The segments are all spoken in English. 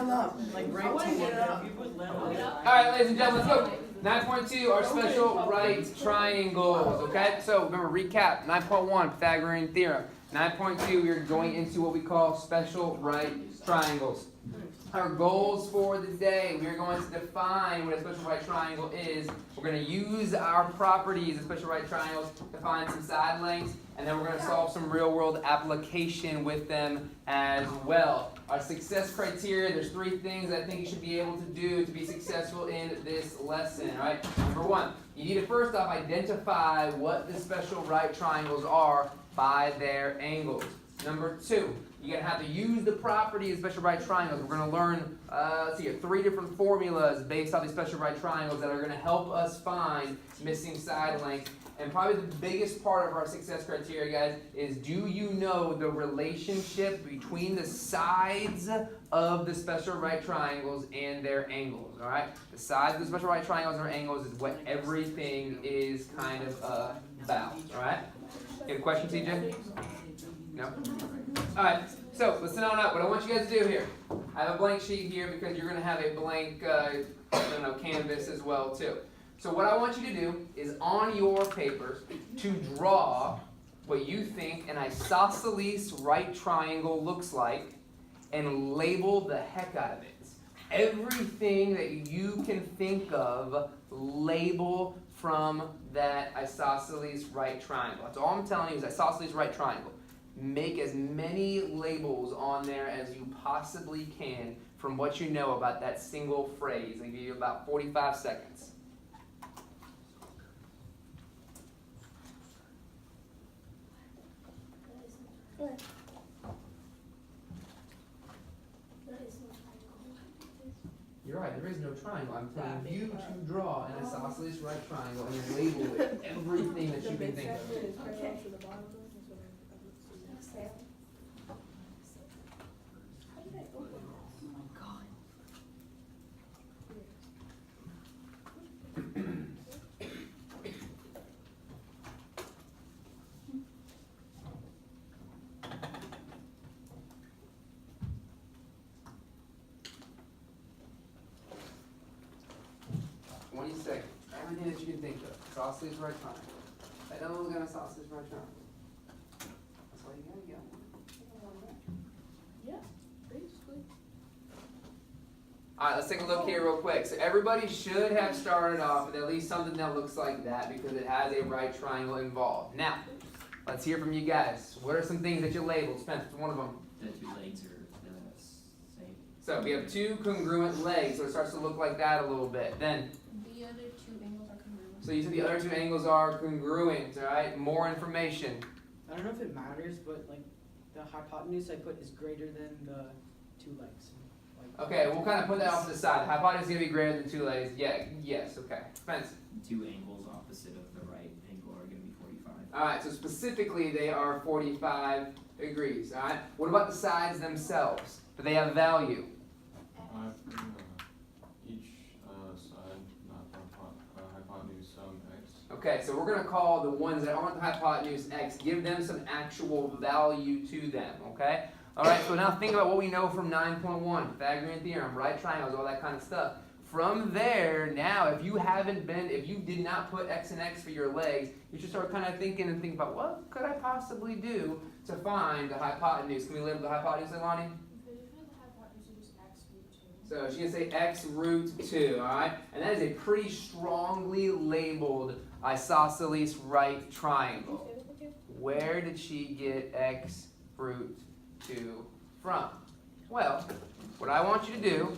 line up. Like right up. Alright, ladies and gentlemen, let's go. 9.2 are special right triangles. Okay, so remember, recap. 9.1, Pythagorean theorem. 9.2, we're going into what we call special right triangles. Our goals for the day, we're going to define what a special right triangle is. We're going to use our properties of special right triangles to find some side lengths, and then we're going to solve some real-world application with them as well. Our success criteria, there's 3 things I think you should be able to do to be successful in this lesson. All right? Number 1, you need to first off identify what the special right triangles are by their angles. Number 2, you're going to have to use the property of special right triangles. We're going to learn, let's see here, 3 different formulas based on these special right triangles that are going to help us find missing side lengths. And probably the biggest part of our success criteria, guys, is do you know the relationship between the sides of the special right triangles and their angles, all right? The sides of the special right triangles and their angles is what everything is kind of about, all right? You have a question, TJ? No? Alright, so listen on up. What I want you guys to do here, I have a blank sheet here because you're going to have a blank canvas as well too. So what I want you to do is on your papers to draw what you think an isosceles right triangle looks like and label the heck out of it. Everything that you can think of, label from that isosceles right triangle. That's all I'm telling you is isosceles right triangle. Make as many labels on there as you possibly can from what you know about that single phrase. I'll give you about 45 seconds. You're right, there is no triangle. I'm telling you to draw an isosceles right triangle and label it everything that you can think of. Okay. Everything that you can think of. Isosceles right triangle. I don't look at isosceles right triangle. That's all you gotta get. Yeah, basically. Alright, let's take a look here real quick. So everybody should have started off with at least something that looks like that because it has a right triangle involved. Now, let's hear from you guys. What are some things that you labeled? Spence, one of them. The 2 legs are the same. So we have 2 congruent legs, so it starts to look like that a little bit. Then, The other 2 angles are congruent. so you said the other 2 angles are congruent, alright? More information. I don't know if it matters, but like the hypotenuse I put is greater than the 2 legs. Like, Okay, we'll kind of put that off to the side. Hypotenuse is going to be greater than 2 legs. Yeah, yes, okay. Spence. 2 angles opposite of the right angle are going to be 45. Alright, so specifically they are 45 degrees, alright? What about the sides themselves? Do they have value? Each side, not hypotenuse, x. Okay, so we're going to call the ones that aren't the hypotenuse x, give them some actual value to them, okay? Alright, so now think about what we know from 9.1, Pythagorean theorem, right triangles, all that kind of stuff. From there, now, if you did not put x and x for your legs, you should start kind of thinking and think about what could I possibly do to find the hypotenuse. Can we label the hypotenuse, Leilani? So she's going to say x root 2, alright? And that is a pretty strongly labeled isosceles right triangle. Where did she get x root 2 from? Well, what I want you to do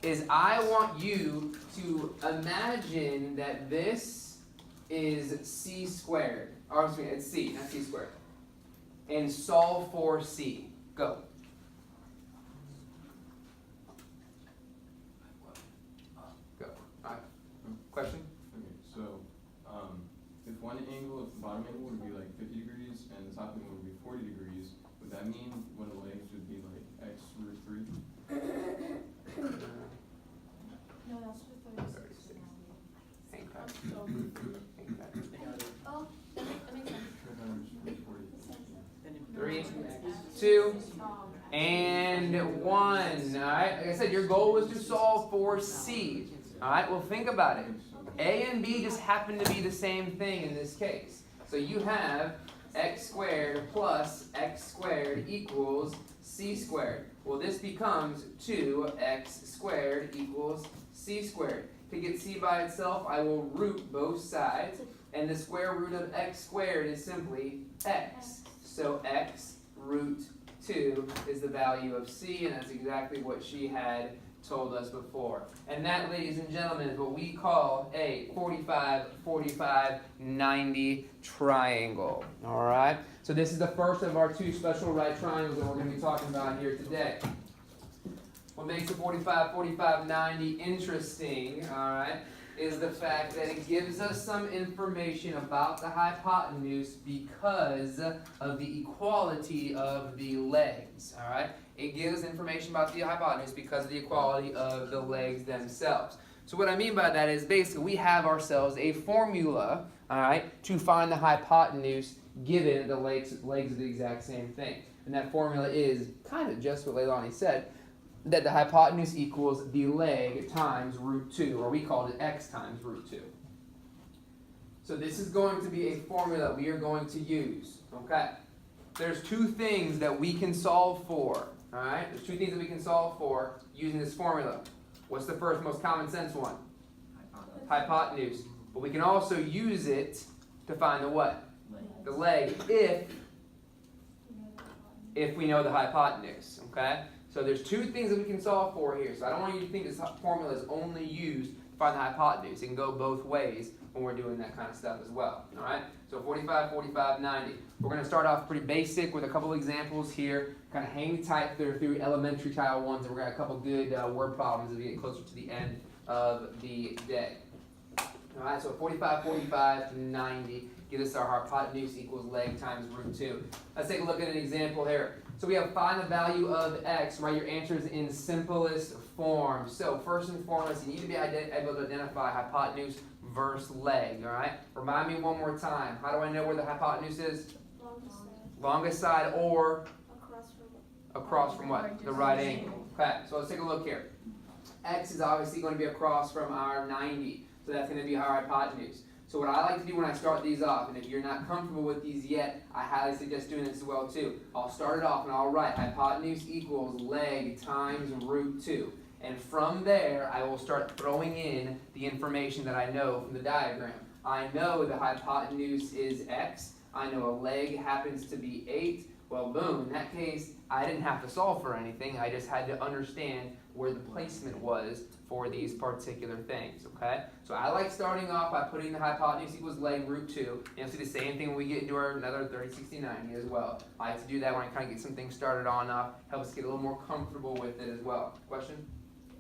is I want you to imagine that this is c squared. Or excuse me, it's c, not c squared. And solve for c. Go. Question? Okay, so if one angle, if the bottom angle would be like 50 degrees and the top angle would be 40 degrees, would that mean one of the legs would be like x root 3? No, that's for 36. Hang tight. Oh, that makes sense. 3, 2, and 1. Alright, like I said, said, your goal was to solve for C. All right, well, think about it. A and B just happen to be the same thing in this case. So you have x squared plus x squared equals c squared. Well, this becomes 2x squared equals c squared. To get c by itself, I will root both sides, and the square root of x squared is simply x. So x root 2 is the value of c, and that's exactly what she had told us before. And that, ladies and gentlemen, is what we call a 45-45-90 triangle. All right? So this is the first of our two special right triangles that we're going to be talking about here today. What makes a 45-45-90 interesting, all right, is the fact that it gives us some information about the hypotenuse because of the equality of the legs, all right? It gives information about the hypotenuse because of the equality of the legs themselves. So what I mean by that is basically we have ourselves a formula, all right, to find the hypotenuse given the legs are the exact same thing. And that formula is kind of just what Leilani said, that the hypotenuse equals the leg times root 2, or we called it x times root 2. So this is going to be a formula we are going to use, okay? There's two things that we can solve for, all right? There's two things that we can solve for using this formula. What's the first most common sense one? Hypotenuse. But we can also use it to find the what? The leg, if we know the hypotenuse, okay? So there's two things that we can solve for here. So I don't want you to think this formula is only used to find the hypotenuse. It can go both ways when we're doing that kind of stuff as well. All right? So 45, 45, 90. We're going to start off pretty basic with a couple examples here. Kind of hang tight through elementary Title 1s, and we're going to have a couple good word problems as we get closer to the end of the day. All right? So 45, 45, 90. Give us our hypotenuse equals leg times root 2. Let's take a look at an example here. So we have find the value of x, write your answers in simplest form. So first and foremost, you need to be able to identify hypotenuse versus leg, all right? Remind me one more time. How do I know where the hypotenuse is? Longest side or? Across from what? The right angle. Okay, so let's take a look here. X is obviously going to be across from our 90, so that's going to be our hypotenuse. So what I like to do when I start these off, and if you're not comfortable with these yet, I highly suggest doing this as well too. I'll start it off and I'll write hypotenuse equals leg times root 2. And from there, I will start throwing in the information that I know from the diagram. I know the hypotenuse is x. I know a leg happens to be 8. Well, boom, in that case, I didn't have to solve for anything. I just had to understand where the placement was for these particular things, okay? So I like starting off by putting the hypotenuse equals leg root 2. And you'll see the same thing when we get into our another 30, 60, 90 as well. I like to do that when I kind of get some things started on off. Helps us get a little more comfortable with it as well. Question?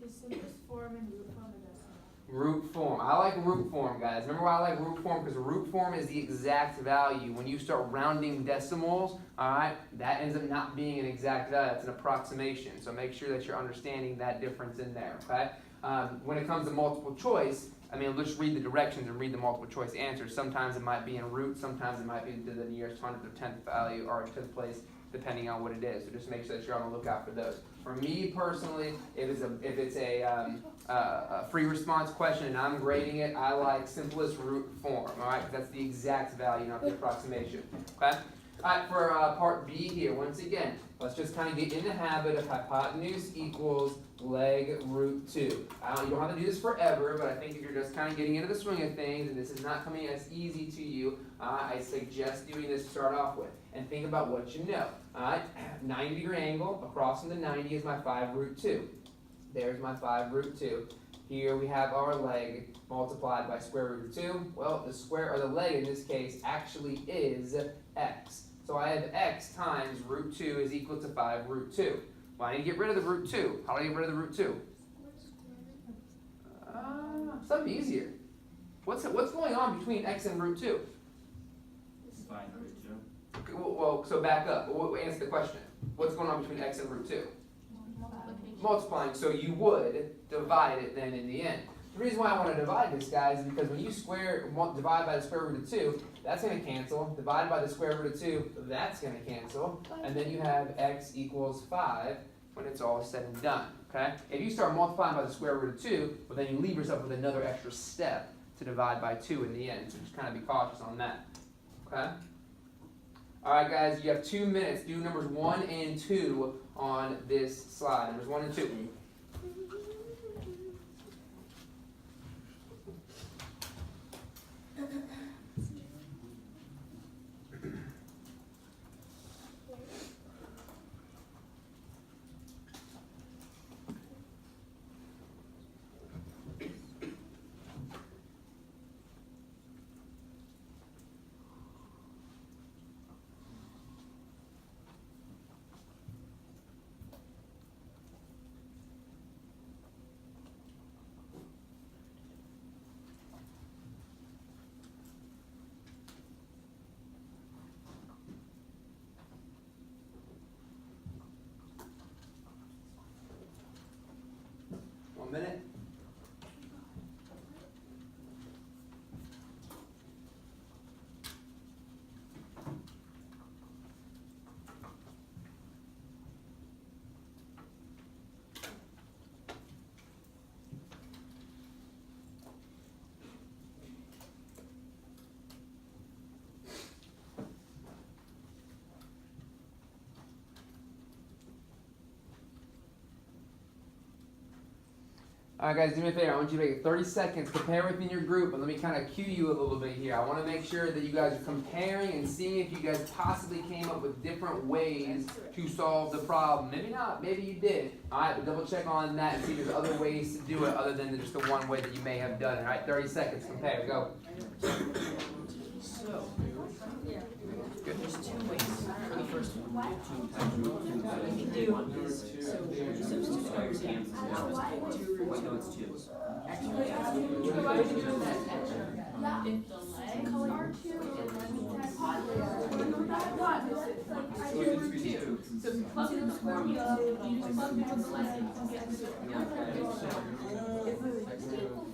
Is simplest form and root form the best? Root form. I like root form, guys. Remember why I like root form? Because root form is the exact value. When you start rounding decimals, all right, that ends up not being an exact value. It's an approximation. So make sure that you're understanding that difference in there, okay? When it comes to multiple choice, I mean, let's read the directions and read the multiple choice answers. Sometimes it might be in root, sometimes it might be to the nearest 100th or 10th value or 10th place, depending on what it is. So just make sure that you're on the lookout for those. For me personally, if it's a free response question and I'm grading it, I like simplest root form, all right? Because that's the exact value, not the approximation, okay? All right, for part B here, once again, let's just kind of get in the habit of hypotenuse equals leg root 2. You don't have to do this forever, but I think if you're just kind of getting into the swing of things and this is not coming as easy to you, I suggest doing this to start off with. And think about what you know. All right, 90-degree angle across from the 90 is my 5 root 2. There's my 5 root 2. Here we have our leg multiplied by square root of 2. Well, the square, or the leg in this case, actually is x. So I have x times root 2 is equal to 5 root 2. Well, I need to get rid of the root 2. How do I get rid of the root 2? Something easier. What's going on between x and root 2? 5 root 2. Okay, well, so back up. We'll answer the question. What's going on between x and root 2? Multiplying. So you would divide it then in the end. The reason why I want to divide this, guys, is because when you divide by the square root of 2, that's going to cancel. Divide by the square root of 2, that's going to cancel. And then you have x equals 5. when it's all said and done, okay? If you start multiplying by the square root of 2, well then you leave yourself with another extra step to divide by 2 in the end, so just kind of be cautious on that, okay? All right, guys, you have 2 minutes. Do numbers 1 and 2 on this slide. Numbers 1 and 2. Minute. All right, guys, do me a favor. I want you to make 30 seconds. Compare within your group, and let me kind of cue you a little bit here. I want to make sure that you guys are comparing and seeing if you guys possibly came up with different ways to solve the problem. Maybe not. Maybe you did. All right, but double check on that and see if there's other ways to do it other than just the one way that you may have done it. All right, 30 seconds. Compare. Go. So, Good. there's 2 ways. The first one, 2 times root 2 times root 1 is 2. Substitute squares cancel. Wait, no, it's 2. If the legs are 2 and then the hypotenuse is like 2 root 2. So if you plug in the formula, you just plug in the legs and get the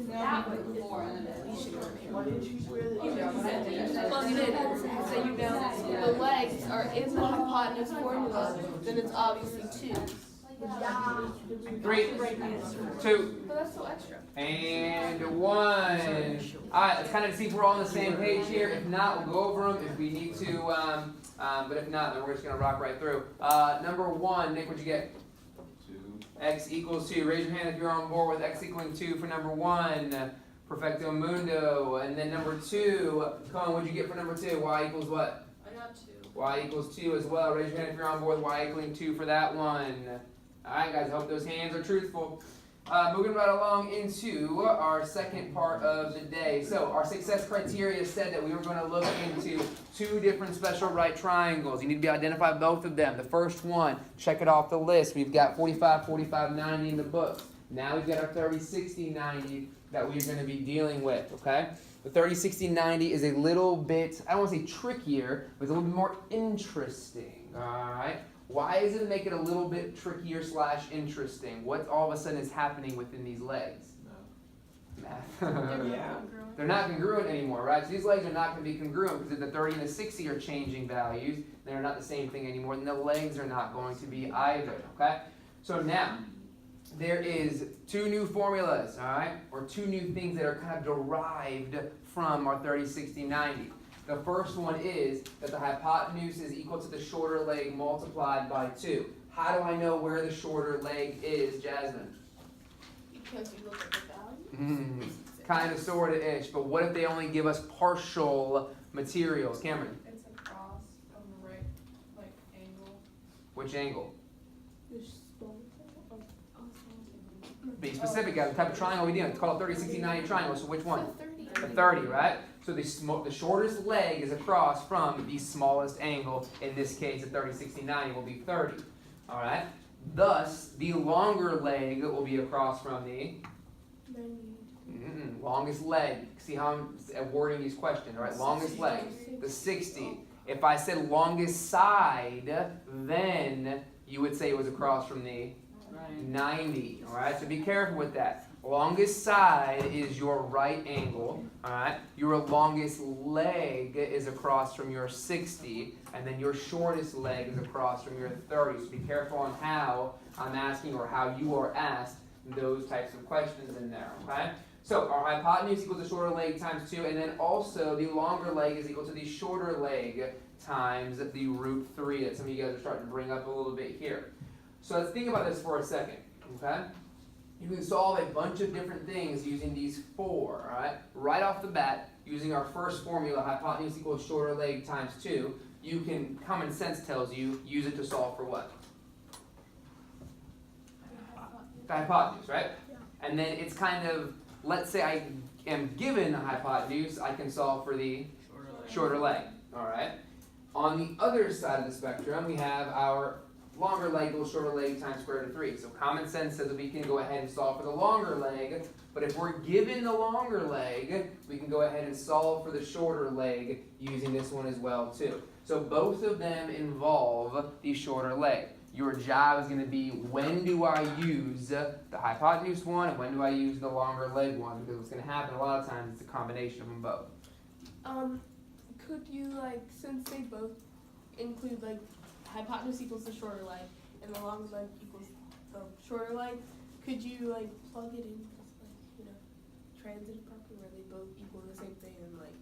that way before, and then you should plug it in. So you know the legs are in the hypotenuse formula, then it's obviously 2. 3, 2, But that's so extra. and 1. All right, let's kind of see if we're all on the same page here. If not, we'll go over them if we need to. But if not, then we're just going to rock right through. Number 1, Nick, what'd you get? 2. X equals 2. Raise your hand if you're on board with x equaling 2 for number 1. Perfecto mundo. And then number 2, Cohen, what'd you get for number 2? Y equals what? I got 2. Y equals 2 as well. Raise your hand if you're on board with y equaling 2 for that one. Alright guys, I hope those hands are truthful. Moving right along into our second part of the day. So our success criteria said that we were going to look into 2 different special right triangles. You need to be identify both of them. The first one, check it off the list. We've got 45, 45, 90 in the book. Now we've got our 30, 60, 90 that we're going to be dealing with, okay? The 30, 60, 90 is a little bit, I don't want to say trickier, but it's a little bit more interesting, alright? Why does it make it a little bit trickier / interesting? What all of a sudden is happening within these legs? Math. Yeah. They're not congruent anymore, right? So these legs are not going to be congruent because if the 30 and the 60 are changing values, they're not the same thing anymore, then the legs are not going to be either, okay? So now, there is 2 new formulas, all right? Or 2 new things that are kind of derived from our 30, 60, 90. The first one is that the hypotenuse is equal to the shorter leg multiplied by 2. How do I know where the shorter leg is, Jasmine? Because you look at the value. Kind of, sort of ish, but what if they only give us partial materials? Cameron? It's across on the right, like, angle. Which angle? Oh, Be specific, guys. The type of triangle we do. It's called a 30, 60, 90 triangle, so which one? 30. The 30, right? So the shortest leg is across from the smallest angle. In this case, the 30, 60, 90 will be 30. All right? Thus, the longer leg will be across from the longest leg. See how I'm wording these questions, all right? Longest leg, the 60. If I said longest side, then you would say it was across from the 90. All right? So be careful with that. Longest side is your right angle, all right? Your longest leg is across from your 60, and then your shortest leg is across from your 30. So be careful on how I'm asking or how you are asked those types of questions in there, okay? So our hypotenuse equals the shorter leg times 2, and then also the longer leg is equal to the shorter leg times the root 3 that some of you guys are starting to bring up a little bit here. So let's think about this for a second, okay? You can solve a bunch of different things using these 4, all right? Right off the bat, using our first formula, hypotenuse equals shorter leg times 2, you can, common sense tells you, use it to solve for what? The hypotenuse, right? And then it's kind of, let's say I am given a hypotenuse, I can solve for the shorter leg, all right? On the other side of the spectrum, we have our longer leg equals shorter leg times square root of 3. So common sense says that we can go ahead and solve for the longer leg, but if we're given the longer leg, we can go ahead and solve for the shorter leg using this one as well too. So both of them involve the shorter leg. Your job is going to be, when do I use the hypotenuse one and when do I use the longer leg one? Because what's going to happen a lot of times, it's a combination of them both. Could you, like, since they both include, like, hypotenuse equals the shorter leg and the longer leg equals the shorter leg, could you, like, plug it in, like, you know, transitive property where they both equal the same thing and, like,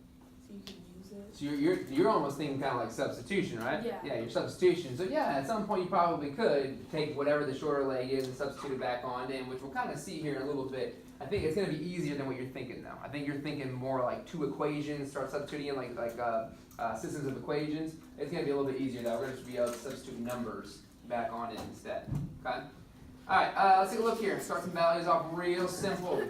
so you can use it? So you're almost thinking kind of like substitution, right? Yeah. Yeah, your substitution. So yeah, at some point you probably could take whatever the shorter leg is and substitute it back on in, which we'll kind of see here in a little bit. I think it's going to be easier than what you're thinking though. I think you're thinking more like 2 equations, start substituting in like systems of equations. It's going to be a little bit easier though. We're going to be able to substitute numbers back on it instead. Okay? Alright, let's take a look here. Start some values off real simple.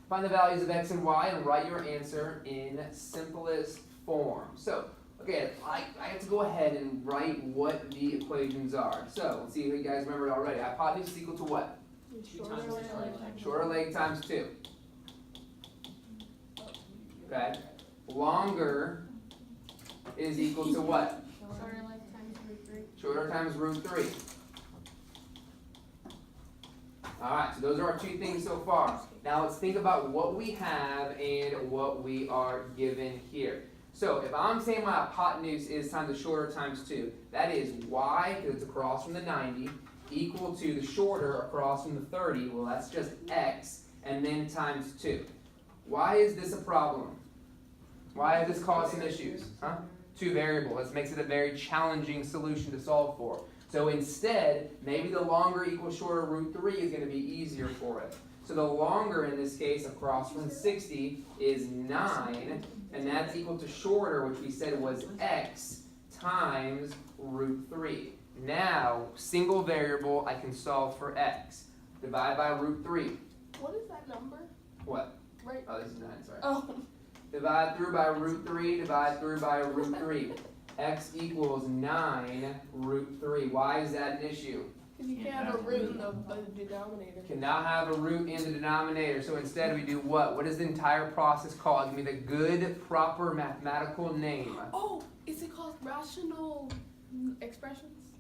Find the values of x and y and write your answer in simplest form. So, okay, I have to go ahead and write what the equations are. So, let's see if you guys remember it already. Hypotenuse is equal to what? Shorter leg times 2. Okay. Longer is equal to what? Shorter leg times root 3. Shorter times root 3. Alright, so those are our 2 things so far. Now let's think about what we have and what we are given here. So if I'm saying my hypotenuse is times the shorter times 2, that is y, because it's across from the 90, equal to the shorter across from the 30, well that's just x, and then times 2. Why is this a problem? Why has this caused some issues? 2 variables. This makes it a very challenging solution to solve for. So instead, maybe the longer equals shorter root 3 is going to be easier for it. So the longer in this case across from 60 is 9, and that's equal to shorter, which we said was x times root 3. Now, single variable, I can solve for x. Divide by root 3. What is that number? What? Right. Oh, this is 9, sorry. Oh. Divide through by root 3, divide through by root 3. X equals 9 root 3. Why is that an issue? Because you can't have a root in the denominator. Cannot have a root in the denominator. So instead we do what? What is the entire process called? Give me the good, proper mathematical name. Oh, is it called rational expressions?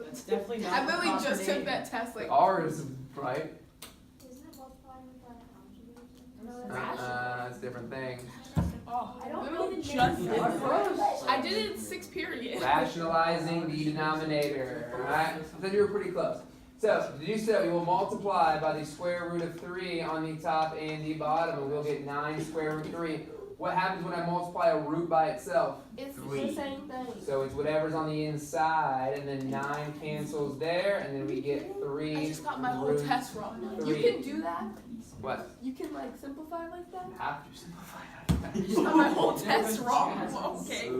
It's definitely not. I literally just took that test. Like, Ours, right? Isn't it multiplying with the conjugate? It's a different thing. oh, I don't literally know the just name. did that. I did it in 6th period. Rationalizing the denominator. Alright? So you were pretty close. So, to do so, we will multiply by the square root of 3 on the top and the bottom, and we'll get 9 square root 3. What happens when I multiply a root by itself? It's 3. the same thing. So it's whatever's on the inside, and then 9 cancels there, and then we get 3. I just got my whole root test wrong. 3. You can do that? What? You can like simplify like that? You have to simplify that. You just got my whole test wrong. Okay.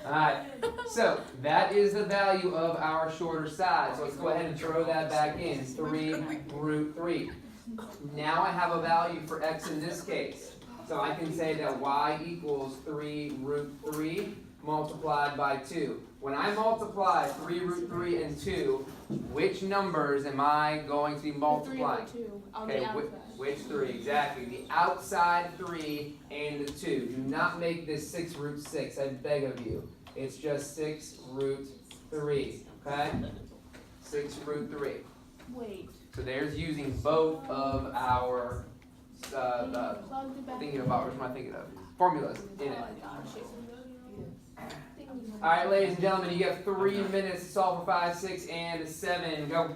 Alright, so that is the value of our shorter side. So let's go ahead and throw that back in. 3 root 3. Now I have a value for x in this case. So I can say that y equals 3 root 3 multiplied by 2. When I multiply 3 root 3 and 2, which numbers am I going to be multiplying? 3 and 2 on Okay, the outside. which 3? Exactly. The outside 3 and the 2. Do not make this 6 root 6, I beg of you. It's just 6 root 3, okay? 6 root 3. Wait. So there's using both of our thinking about, what am I thinking of? Formulas in it. All right, ladies and gentlemen, you have 3 minutes to solve for 5, 6, and 7. Go.